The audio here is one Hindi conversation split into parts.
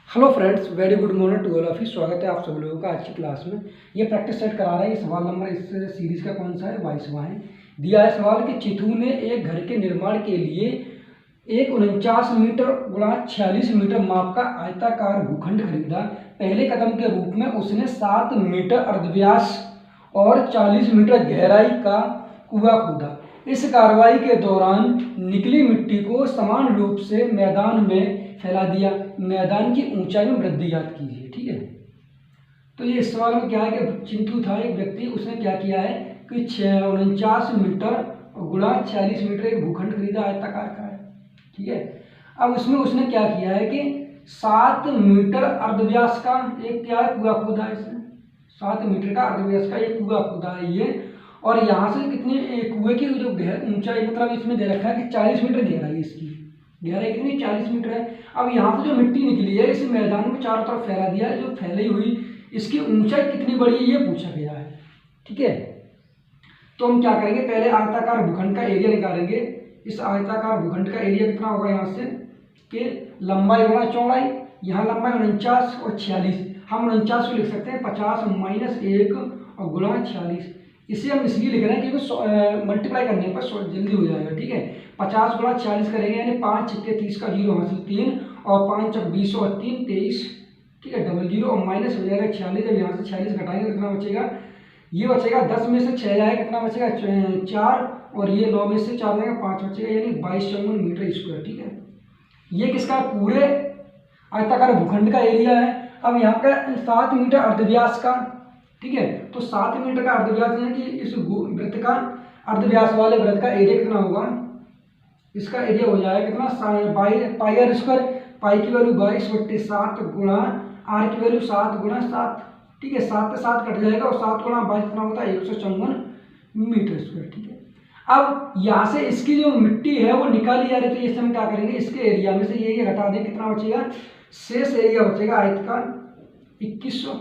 Hello friends, very good morning to all of you. स्वागत है आप सब लोगों का आज की क्लास में। ये प्रैक्टिस सेट करा रहा है। ये सवाल नंबर इस सीरीज का कौन सा है? 22वां है। दिया है सवाल कि चिथू ने एक घर के निर्माण के लिए एक 49 मीटर गुणा 46 मीटर माप का आयताकार भूखंड खरीदा। पहले कदम के रूप में उसने 7 मीटर अर्धव्यास और 40 मीटर गहराई का कुआं खोदा। इस कार्रवाई के दौरान निकली मिट्टी को समान रूप से मैदान में फैला दिया। मैदान की ऊंचाई में वृद्धि ज्ञात कीजिए। ठीक है, तो ये इस सवाल में क्या है कि चिंटू था एक व्यक्ति, उसने क्या किया है कि 49 मीटर गुणा 46 मीटर एक भूखंड खरीदा, आयताकार का है। ठीक है, अब उसमें उसने क्या किया है कि 7 मीटर अर्धव्यास का एक क्या है कुआं खोदा है। इसने 7 मीटर का अर्धव्यास का एक कुआं खोदा है ये। और यहाँ से कितनी कुएं की जो ऊंचाई मतलब इसमें दे रखा है कि 40 मीटर गहराई है। इसकी गहराई कितनी? 40 मीटर है। अब यहाँ से जो मिट्टी निकली है इस मैदान में चारों तरफ फैला दिया है। जो फैली हुई इसकी ऊंचाई कितनी बड़ी है ये पूछा गया है। ठीक है, तो हम क्या करेंगे, पहले आयताकार भूखंड का एरिया निकालेंगे। इस आयताकार भूखंड का एरिया कितना होगा यहाँ से कि लंबाई गुणा चौड़ाई। यहाँ लंबाई 49 और 46, हम 49 को लिख सकते हैं 50 - 1 और गुणा 46। इसे हम इसलिए लिख रहे हैं क्योंकि मल्टीप्लाई करने पर जल्दी हो जाएगा। ठीक है, 50 गुणा 40 करेंगे यानी 5 × 30 का 0 हासिल 3 और 5 × 20 और 3 23। ठीक है, डबल 0 और माइनस हो जाएगा 46। जब यहाँ से 46 घटाएंगे कितना बचेगा? ये बचेगा 10 में से 6 जाएगा, कितना बचेगा 4 और ये 9 में से 4 जाएगा 5 बचेगा, यानी 2254 मीटर स्क्वायर। ठीक है, ये किसका? पूरे आयताकार भूखंड का एरिया है। अब यहाँ का 7 मीटर अर्धव्यास का। ठीक है, तो 7 मीटर का अर्धव्यास है कि इस वृत्त का अर्धव्यास वाले वृत्त का एरिया कितना होगा? इसका एरिया हो जाएगा कितना? पाई आर स्क्वायर। पाई की वैल्यू 22/7 गुणा आर की वैल्यू 7 गुणा 7। ठीक है, 7 से 7 कट जाएगा और 7 गुणा 22 कितना होता है? 154 मीटर स्क्वायर। ठीक है, अब यहाँ से इसकी जो मिट्टी है वो निकाली जा रही है, तो इससे हम क्या करेंगे, इसके एरिया में से ये घटा दें, कितना बचेगा? शेष एरिया बचेगा आयत का 2100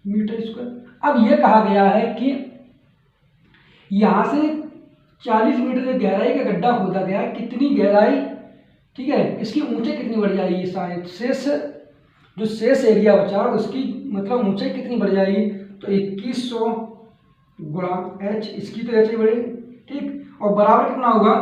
मीटर स्क्वायर। अब ये कहा गया है कि यहां से 40 मीटर गहराई का गड्ढा खोदा गया है, कितनी गहराई? ठीक है, इसकी ऊंचाई कितनी बढ़ जाएगी? शायद शेष एरिया बचा उसकी मतलब ऊंचाई कितनी बढ़ जाएगी? तो 2100 गुणा h, इसकी तो h ही बढ़ेगी। ठीक, और बराबर कितना होगा?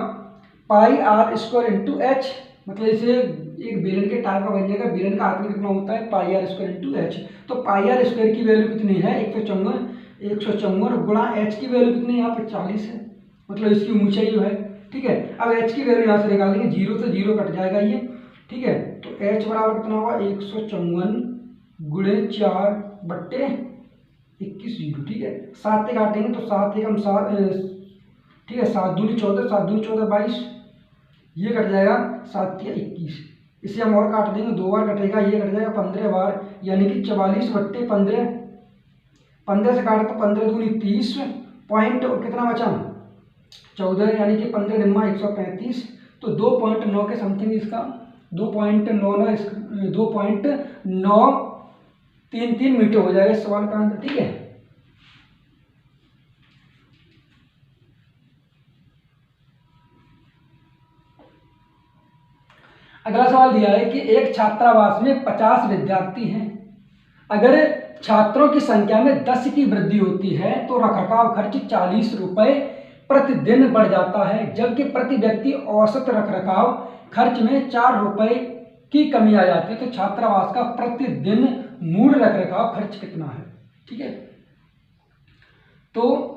पाई आर स्क्वायर इंटू एच। मतलब इसे एक बेलन के टाइप का बन जाएगा। बेलन का आर्क कितना होता है? पाई आर स्क्वायर इंटू एच। तो पाई आर स्क्वायर की वैल्यू कितनी है? 154 गुणा एच की वैल्यू कितनी है? यहाँ पे 40 है, मतलब इसकी ऊंचाई जो है। ठीक है, अब एच की वैल्यू यहाँ से निकालेंगे, 0 से 0 कट जाएगा ये। ठीक है, तो एच बराबर कितना होगा? 154 गुणे 4/21। ठीक है, 7 से काटेंगे तो 7 एकम 7। ठीक है, 7 दूनी 14, 7 दूनी 14 22, ये कट जाएगा 7 या 21। इसे हम और काट देंगे, 2 बार कटेगा, ये कट जाएगा 15 बार, यानी कि 44/15। 15 से काटे तो 15 दूनी 30 पॉइंट और कितना बचा? 14, यानी कि 15 × 135। तो 2.9 के समथिंग इसका 2.933 मीटर हो जाएगा इस सवाल का आंसर। ठीक है, अगला सवाल दिया है कि एक छात्रावास में 50 विद्यार्थी हैं। अगर छात्रों की संख्या में 10 की वृद्धि होती है तो रखरखाव खर्च 40 रुपए प्रतिदिन बढ़ जाता है, जबकि प्रति व्यक्ति औसत रखरखाव खर्च में 4 रुपए की कमी आ जाती है। तो छात्रावास का प्रतिदिन मूल रखरखाव खर्च कितना है? ठीक है, तो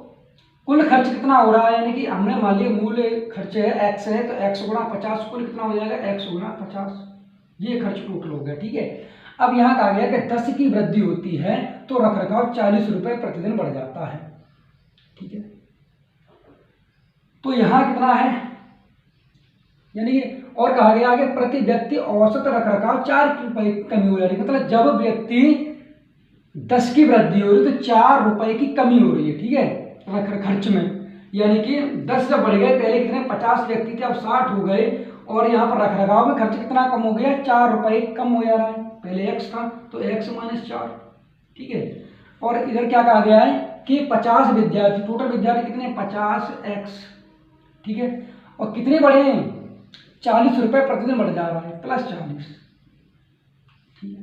कुल खर्च कितना हो रहा है, यानी कि हमने मान लिया मूल खर्च है x है, तो x गुणा 50, कुल कितना हो जाएगा? x गुणा 50, ये खर्च टोटल हो गया। ठीक है, अब यहाँ कहा गया कि 10 की वृद्धि होती है तो रखरखाव 40 रुपए प्रतिदिन बढ़ जाता है। ठीक है, तो यहाँ कितना है, यानी कि और कहा गया कि प्रति व्यक्ति औसत रखरखाव 4 रुपए कमी हो जा रही है। मतलब जब व्यक्ति 10 की वृद्धि हो रही है तो 4 रुपए की कमी हो रही है। ठीक है, खर्च में, यानी कि 10 जब बढ़ गए, पहले कितने 50 व्यक्ति थे, अब 60 हो गए, और यहाँ पर रखरखाव में खर्च कितना कम हो गया? 4 रुपए कम हो जा रहा है। पहले x था तो x - 4। ठीक है, और इधर क्या कहा गया है कि 50 विद्यार्थी, टोटल विद्यार्थी कितने? 50x। ठीक है, और कितने बढ़े हैं? 40 रुपए प्रतिदिन बढ़ जा रहा है, +40। ठीक है,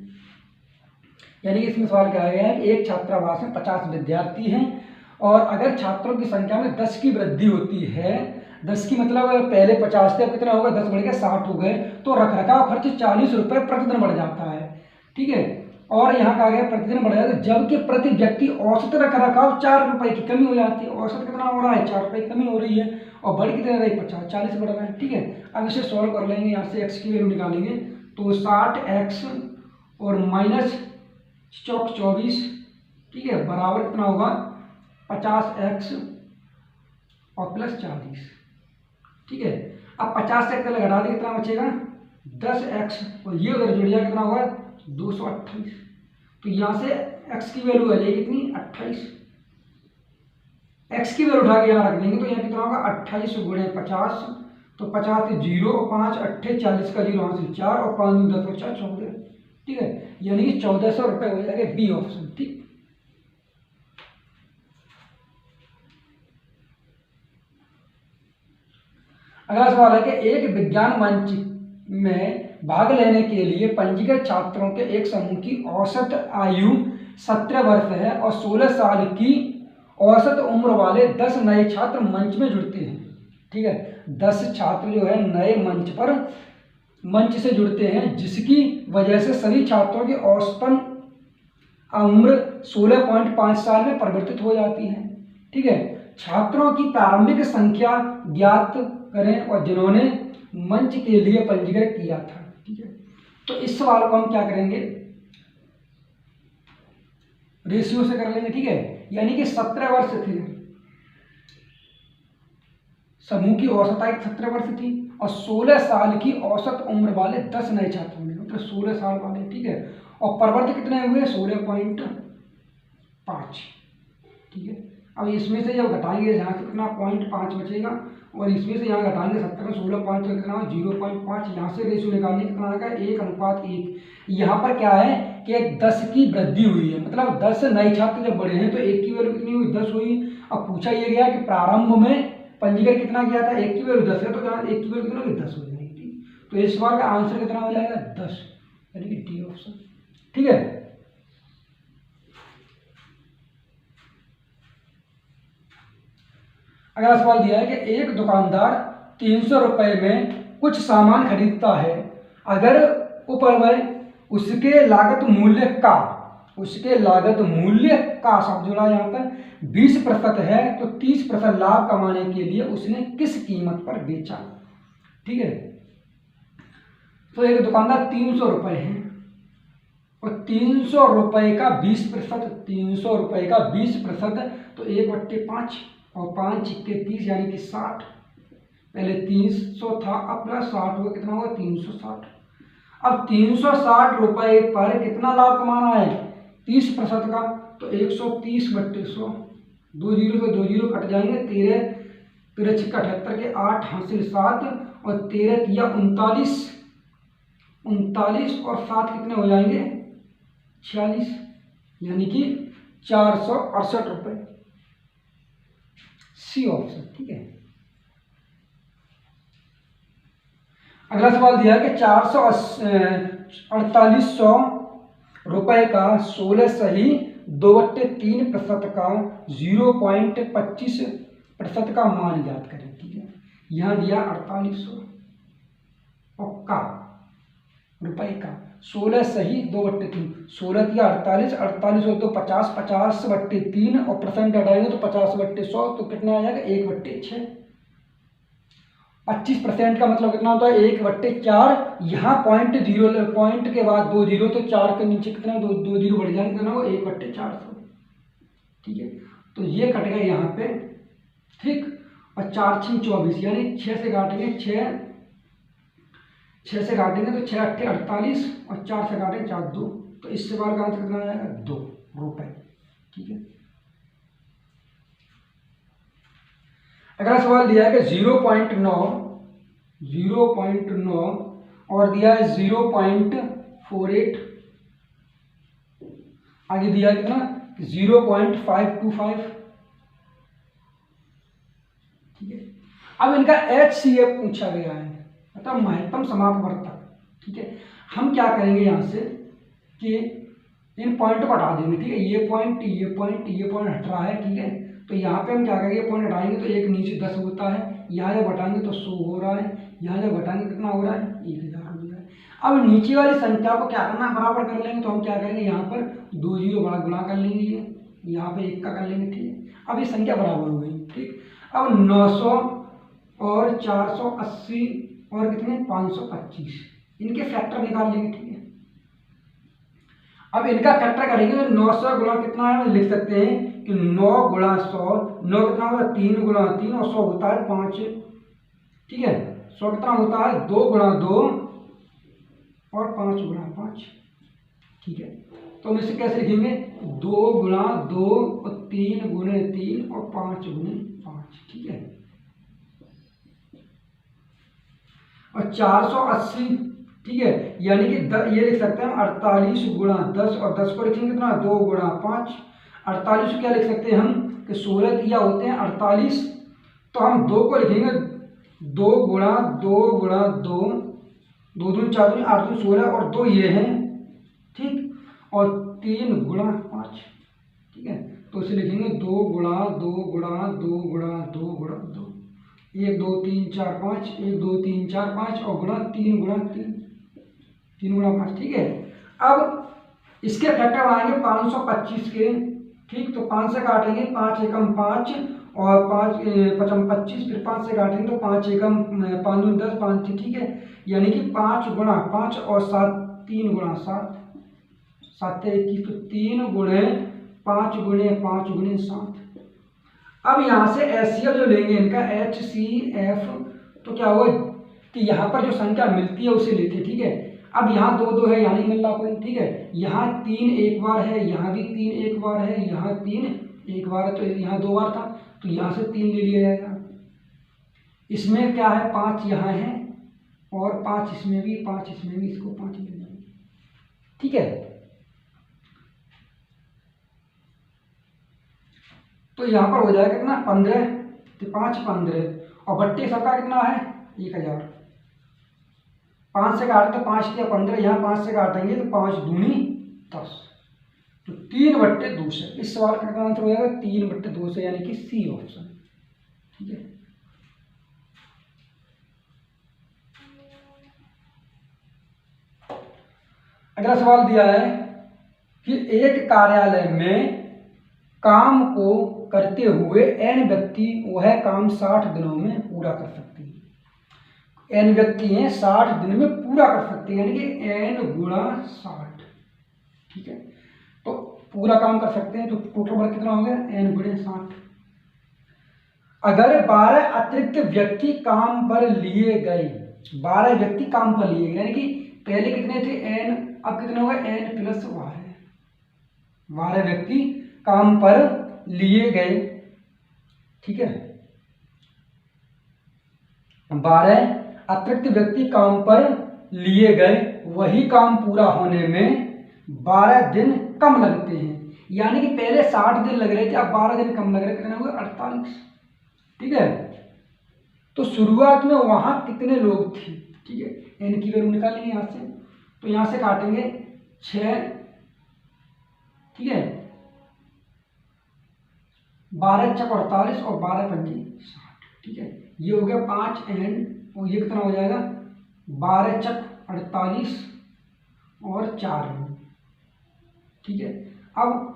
यानी कि इसमें सवाल क्या आ गया है कि एक छात्रावास में 50 विद्यार्थी हैं और अगर छात्रों की संख्या में 10 की वृद्धि होती है, 10 की मतलब पहले 50 थे, अब कितना होगा, 10 बढ़ गया 60 हो गए, तो रखरखाव खर्च 40 रुपये प्रतिदिन बढ़ जाता है। ठीक है, और यहाँ कहा गया प्रतिदिन बढ़ जाता है, जबकि प्रति व्यक्ति औसत रखरखाव 4 रुपये की कमी हो जाती है। औसत कितना हो रहा है, 4 रुपये की कमी हो रही है, और बढ़ कितना रही, 50, 40 बढ़ रहा है। ठीक है, अब इसे सॉल्व कर लेंगे, यहाँ से x की वैल्यू निकालेंगे, तो 60x और माइनस चौक 24, ठीक है, बराबर कितना होगा, 50x और प्लस 40। ठीक है, अब 50 से पहले घटा दें, कितना बचेगा, 10x, और ये उधर जुड़ जाए, कितना होगा, 228। तो यहाँ से x की वैल्यू आ जाएगी कितनी, 28। x की वैल्यू उठा के यहाँ रख देंगे, तो यहाँ कितना होगा, 28 गुणे 50, तो 50 से 0 और 5 8, 40 का 0 यहाँ से 4 और 5 10 और 4 14। ठीक है, यानी कि 1400 रुपये हो जाएगा, बी ऑप्शन। ठीक, अगला सवाल है कि एक विज्ञान मंच में भाग लेने के लिए पंजीकृत छात्रों के एक समूह की औसत आयु 17 वर्ष है और 16 साल की औसत उम्र वाले 10 नए छात्र मंच में जुड़ते हैं। ठीक है, 10 छात्र जो है नए मंच से जुड़ते हैं, जिसकी वजह से सभी छात्रों की औसतन उम्र 16.5 साल में परिवर्तित हो जाती है। ठीक है, छात्रों की प्रारंभिक संख्या ज्ञात करें और जिन्होंने मंच के लिए पंजीकृत किया था। ठीक है, तो इस सवाल को हम क्या करेंगे, रेशियो से कर लेंगे। ठीक है, यानी कि 17 वर्ष थे, समूह की औसत आयु 17 वर्ष थी और 16 साल की औसत उम्र वाले 10 नए छात्र होंगे, मतलब 16 साल वाले। ठीक है, और परिवर्तित कितने हुए, 16.5। ठीक है, अब इसमें से जब घटाएंगे, यहाँ से कितना 0.5 बचेगा, और इसमें से यहाँ घटाएंगे 17 16.5 तो कितना 0.5, यहाँ से रेशियो निकालने कितना आएगा, 1:1। यहाँ पर क्या है कि 10 की वृद्धि हुई है, मतलब 10 नए छात्र जब बढ़े हैं तो 1 की वैल्यू कितनी हुई, 10 हुई। अब पूछा यह गया कि प्रारंभ में पंजीकरण कितना किया था, 1 की वैल्यू 10 है, तो यहाँ 1 की वैल्यू कितना होगी, 10 हो जाएगी। तो इस बार का आंसर कितना हो जाएगा, 10, यानी कि डी ऑप्शन। ठीक है, अगला सवाल दिया है कि एक दुकानदार 300 रुपये में कुछ सामान खरीदता है, अगर उपरवय उसके लागत मूल्य का शब्द जुड़ा यहाँ पर 20% है, तो 30% लाभ कमाने के लिए उसने किस कीमत पर बेचा। ठीक है, तो एक दुकानदार 300 रुपये है और 300 रुपये का 20%, 300 रुपये का 20%, तो 1/5 और 5 × 30 यानी कि 60। पहले 300 था, अब प्लस 60 हुआ, कितना होगा, 360। अब 360 रुपये पर कितना लाभ कमाना है, 30% का, तो 130/100, 2 जीरो से 2 जीरो कट जाएंगे, 13 13 × 78 के 8 हासिल 7 और 13 या 39 और 7 कितने हो जाएंगे, 46, यानी कि 468 रुपये, सी ऑप्शन। ठीक है, अगला सवाल दिया है कि 4800 रुपये का 16 सही 2/3% का 0.25% का मान ज्ञात करें। ठीक है, यहाँ दिया 4800 का रुपये का 16 सही 2/3, 16 दिया 48, 48 हो तो 50, 50/3 और परसेंट हटाएंगे तो 50/100, तो कितना आ जाएगा, 1/6। 25% का मतलब कितना होता है, 1/4। यहाँ पॉइंट के बाद 2 जीरो, तो 4 के नीचे कितना, 2 जीरो बढ़ जाएंगे, कितना होगा, 1/400। ठीक है, तो ये कट गए यहाँ पे। ठीक, और 4 × 24 यानी 6 से काटेंगे, 6 से काटेंगे तो 6 × 8 = 48 और 4 से काटेंगे 4 2, तो इससे बार का आंसर कितना आ जाएगा, 2 रुपये। ठीक है, अगला सवाल दिया है कि 0.9 और दिया है 0.48, आगे दिया है कितना, 0.525। ठीक है, अब इनका HCF पूछा गया है, मतलब महत्तम समापवर्तक। ठीक है, हम क्या करेंगे, यहाँ से कि इन पॉइंट को हटा देंगे, ठीक है। ये पॉइंट हट रहा है, ठीक है। तो यहाँ पे हम क्या करेंगे, पॉइंट हटाएंगे तो एक नीचे 10 होता है, यहाँ जब हटाएंगे तो 100 हो रहा है, यहाँ जब हटाएंगे कितना हो रहा है, 1000 हो रहा है। अब नीचे वाली संख्या को क्या करना, बराबर कर लेंगे। तो हम क्या करेंगे, यहाँ पर 2 जीरो बड़ा गुणा कर लेंगे, ये यहाँ पे 1 का कर लेंगे, ठीक है। अब ये संख्या बराबर हो गई, ठीक। अब 900 और 480 और कितने 525 इनके फैक्टर निकाल लेंगे, ठीक है। अब इनका फैक्टर करेंगे तो 900 गुणा कितना है, लिख सकते हैं कि 9 गुणा 100, 9 कितना होगा 3 गुणा 3 और 100 होता है 5, ठीक है। 100 कितना होता है 2 गुणा 2 और 5 गुणा 5, ठीक है। तो हम इसे कैसे लिखेंगे, 2 गुणा 2 और 3 गुणे 3 और 5 गुणे 5, ठीक है। और 480, ठीक है, यानी कि ये लिख सकते हैं 48 गुणा 10 और 10 को लिखेंगे कितना 2 गुणा 5। 48 को क्या लिख सकते हैं हम कि 16 दिया होते हैं 48, तो हम 2 को लिखेंगे 2 गुणा 2 गुणा 2, 2 दूनी 4 दूनी 8 दूनी 16 और 2 ये हैं, ठीक। और 3 गुणा 5, ठीक है। तो इसे लिखेंगे 2 गुणा 2 गुणा 2 गुणा 2 गुणा 2, 1 2 3 4 5, 1 2 3 4 5 और गुणा 3 गुणा 3, 3 गुणा 5, ठीक है। अब इसके फैक्टर बनाएंगे 525 के, ठीक। तो 5 से काटेंगे, 5 एकम 5 और 5 पचम 25, फिर 5 से काटेंगे तो 5 एकम 5 दूनी 10 5, ठीक है। यानी कि 5 गुणा 5 और 7 3 गुणा 7, 7 21, तो 3 गुणे 5 गुणे 5 गुणे 7। अब यहाँ से HCF जो लेंगे इनका HCF, तो क्या होगा कि यहाँ पर जो संख्या मिलती है उसे लेते, ठीक है। अब यहाँ 2 2 है, यहाँ नहीं मिल रहा कोई, ठीक है। यहाँ 3 एक बार है, यहाँ भी 3 एक बार है, यहाँ 3 एक बार है, तो यहाँ 2 बार था, तो यहाँ से 3 ले लिया जाएगा। इसमें क्या है 5 यहाँ है और 5 इसमें भी, 5 इसमें भी, इसको 5 ले लेंगे, ठीक है। तो यहाँ पर हो जाएगा कितना 15, तो 5 15 और बट्टे सबका कितना है 1000। 5 से काटे तो 5 किया 15, यहाँ 5 से काटेंगे तो 5 दूनी 10, तो 3/2 से। इस सवाल का आंसर हो जाएगा 3/2 से, यानी कि सी ऑप्शन, ठीक है। अगला सवाल दिया है कि एक कार्यालय में काम को करते हुए n व्यक्ति वह काम 60 दिनों में पूरा कर सकते हैं। n व्यक्ति हैं 60 दिन में पूरा कर सकते हैं, यानी कि n गुणा 60, ठीक है। तो पूरा काम कर सकते हैं, तो टोटल वर्क कितना हो गया n गुणे 60। अगर 12 अतिरिक्त व्यक्ति काम पर लिए गए, 12 व्यक्ति काम पर लिए गए, यानी कि पहले कितने थे n, अब कितने हो गए n प्लस 12 व्यक्ति काम पर लिए गए, ठीक है। 12 अतिरिक्त व्यक्ति काम पर लिए गए, वही काम पूरा होने में 12 दिन कम लगते हैं, यानी कि पहले 60 दिन लग रहे थे, अब 12 दिन कम लग रहे, कितने हुए 48, ठीक है। तो शुरुआत में वहां कितने लोग थे, ठीक है। n की वैल्यू निकालेंगे यहाँ से, तो यहाँ से काटेंगे 6, ठीक है। 12 चक 48 और 12 पंजी 60, ठीक है। ये हो गया 5 एंड, और ये कितना हो जाएगा 12 चक 48 और 4, ठीक है। अब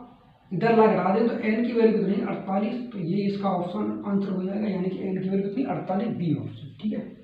इधर ला घटा दें तो n की वैल्यू कितनी 48, तो ये इसका ऑप्शन आंसर हो जाएगा, यानी कि n की वैल्यू कितनी 48, बी ऑप्शन, ठीक है।